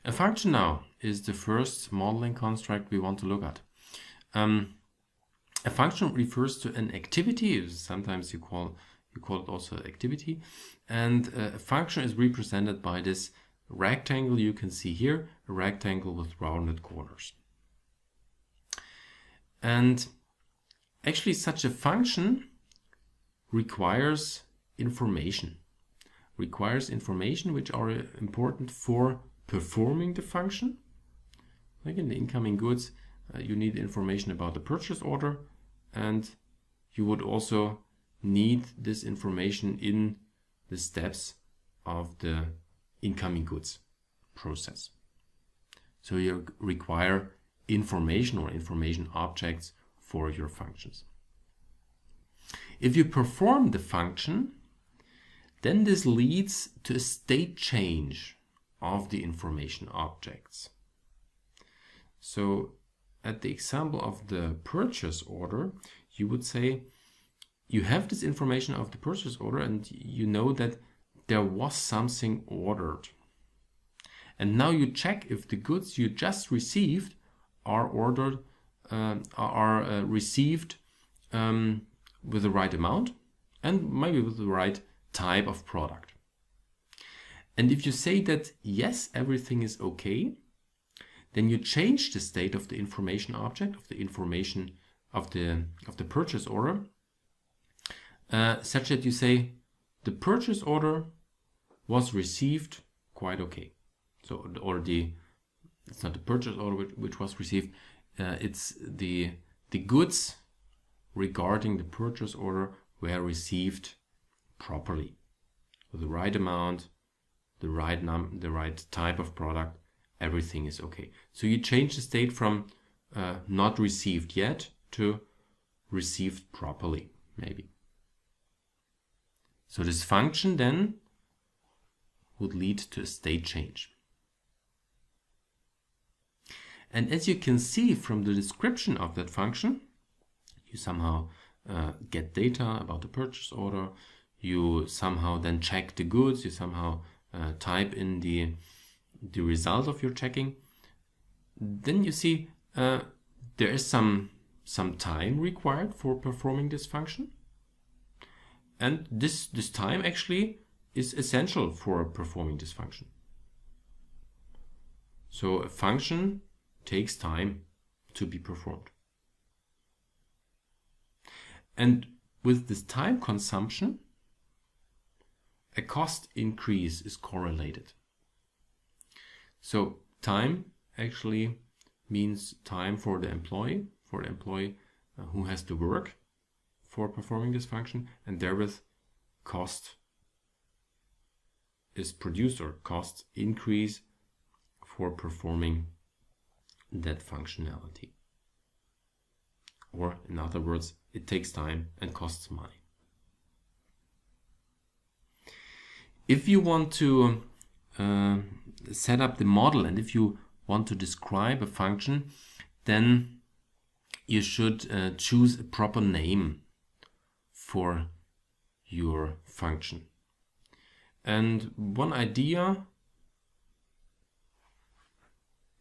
A function now is the first modeling construct we want to look at. A function refers to an activity. Sometimes you call it also activity, and a function is represented by this rectangle you can see here, a rectangle with rounded corners. And actually such a function requires information which are important for performing the function. Like in the incoming goods, you need information about the purchase order, and you would also need this information in the steps of the incoming goods process. So you require information or information objects for your functions. If you perform the function, then this leads to a state change of the information objects. So at the example of the purchase order, you would say you have this information of the purchase order and you know that there was something ordered. And now you check if the goods you just received are ordered, received with the right amount and maybe with the right type of product. And if you say that yes, everything is okay, then you change the state of the information object, of the information of the purchase order, such that you say the purchase order was received quite okay. So, it's not the purchase order which was received, it's the goods regarding the purchase order were received properly, with the right amount, the right type of product. Everything is okay. So you change the state from not received yet to received properly, maybe. So this function then would lead to a state change. And as you can see from the description of that function, you somehow get data about the purchase order, you somehow then check the goods, you somehow type in the result of your checking. Then you see there is some time required for performing this function. And this time actually is essential for performing this function. So a function takes time to be performed. And with this time consumption, a cost increase is correlated. So time actually means time for the employee who has to work for performing this function, and therewith cost is produced, or costs increase for performing that functionality. Or in other words, it takes time and costs money. If you want to set up the model, and if you want to describe a function, then you should choose a proper name for your function. And one idea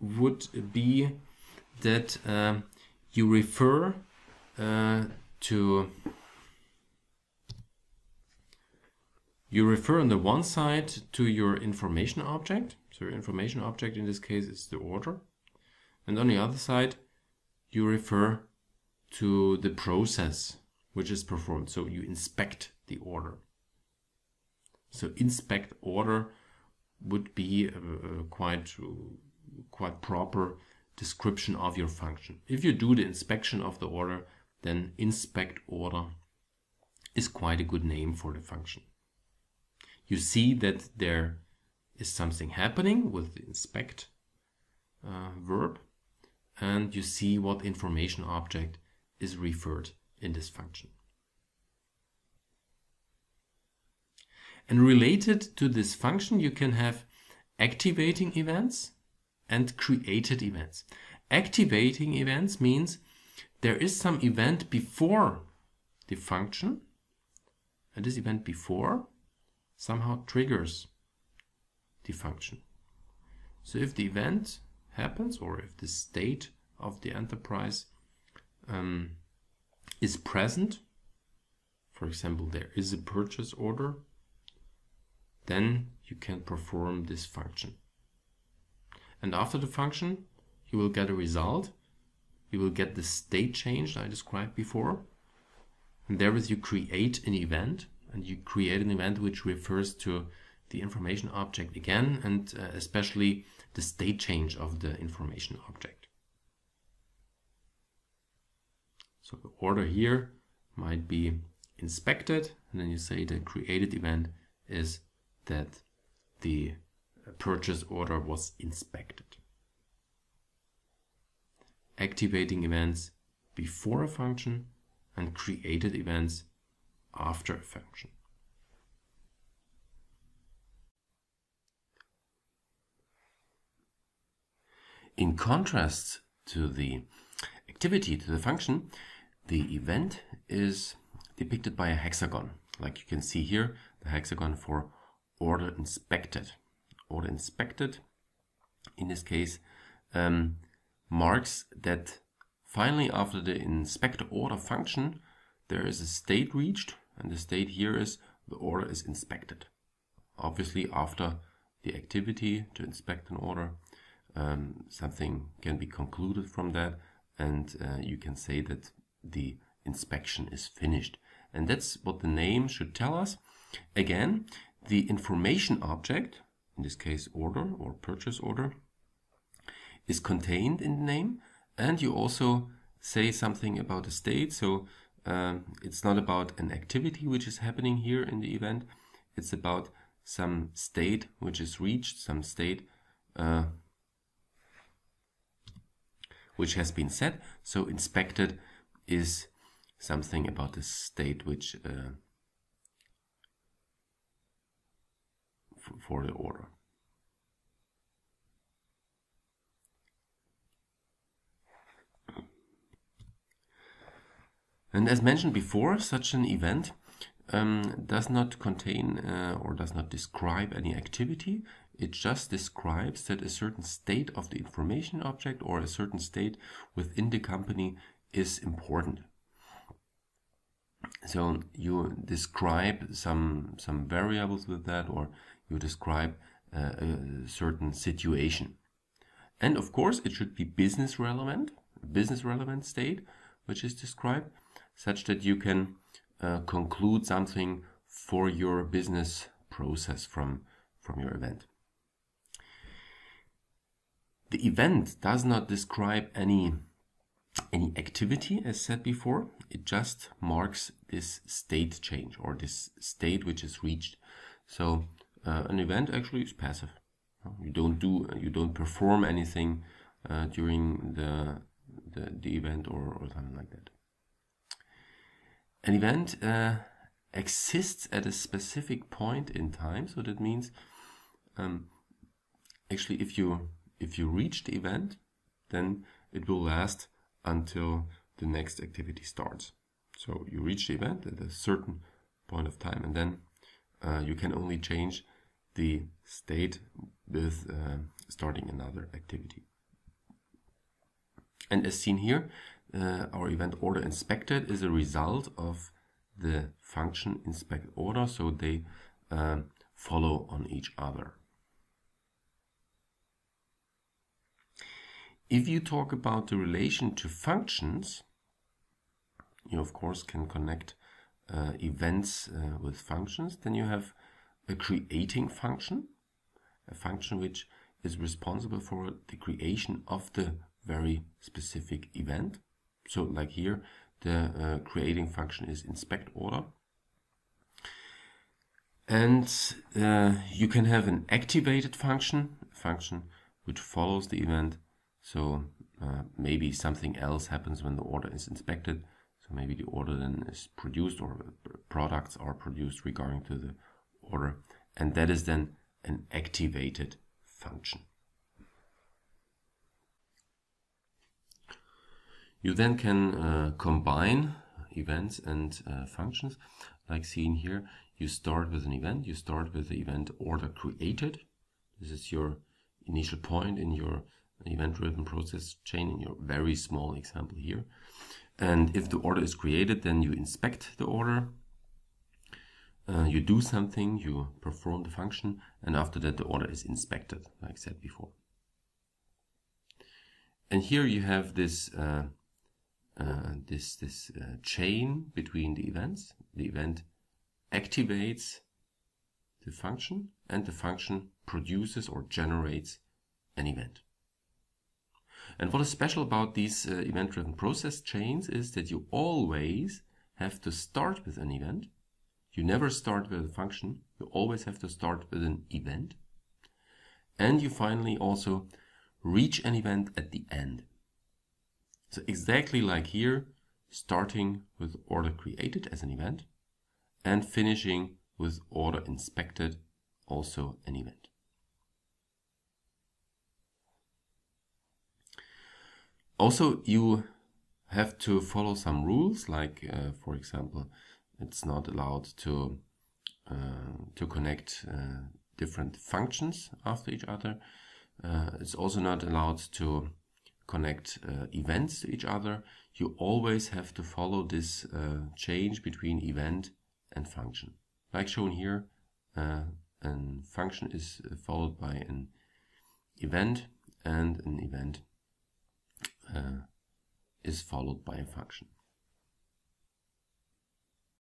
would be that you refer on the one side to your information object. So your information object in this case is the order. And on the other side, you refer to the process which is performed. So you inspect the order. So inspect order would be a quite proper description of your function. If you do the inspection of the order, then inspect order is quite a good name for the function. You see that there is something happening with the inspect verb, and you see what information object is referred in this function. And related to this function, you can have activating events and created events. Activating events means there is some event before the function, and this event before somehow triggers the function. So if the event happens, or if the state of the enterprise is present, for example, there is a purchase order, then you can perform this function. And after the function, you will get a result. You will get the state change I described before. And therewith you create an event, and you create an event which refers to the information object again, and especially the state change of the information object. So the order here might be inspected, and then you say the created event is that the purchase order was inspected. Activating events before a function and created events after a function. In contrast to the activity, to the function, the event is depicted by a hexagon. Like you can see here, the hexagon for order inspected. Order inspected, in this case, marks that finally after the inspect order function, there is a state reached, and the state here is the order is inspected. Obviously, after the activity to inspect an order, something can be concluded from that, and you can say that the inspection is finished. And that's what the name should tell us. Again, the information object, in this case order or purchase order, is contained in the name, and you also say something about the state. So it's not about an activity which is happening here in the event, it's about some state which is reached, some state which has been set. So inspected is something about the state which for the order. And as mentioned before, such an event does not contain or does not describe any activity. It just describes that a certain state of the information object or a certain state within the company is important. So you describe some variables with that, or you describe a certain situation. And of course it should be business relevant state which is described, such that you can conclude something for your business process from your event. The event does not describe any activity, as said before. It just marks this state change, or this state which is reached. So an event actually is passive. You don't perform anything during the event or something like that. An event exists at a specific point in time, so that means actually if you reach the event, then it will last until the next activity starts. So you reach the event at a certain point of time, and then you can only change the state with starting another activity. And as seen here, our event order inspected is a result of the function inspect order, so they follow on each other. If you talk about the relation to functions, you of course can connect events with functions. Then you have a creating function, a function which is responsible for the creation of the very specific event. So like here, the creating function is inspect order. And you can have an activated function, a function which follows the event. So maybe something else happens when the order is inspected. So maybe the order then is produced, or products are produced regarding to the order. And that is then an activated function. You then can combine events and functions. Like seen here, you start with an event. You start with the event order created. This is your initial point in your event-driven process chain, in your very small example here. And if the order is created, then you inspect the order, you do something, you perform the function, and after that the order is inspected, like I said before. And here you have this chain between the events. The event activates the function, and the function produces or generates an event. And what is special about these event-driven process chains is that you always have to start with an event. You never start with a function. You always have to start with an event. And you finally also reach an event at the end. So exactly like here, starting with order created as an event and finishing with order inspected, also an event. Also, you have to follow some rules, like for example, it's not allowed to connect different functions after each other. It's also not allowed to connect events to each other. You always have to follow this change between event and function. Like shown here, a function is followed by an event, and an event is followed by a function.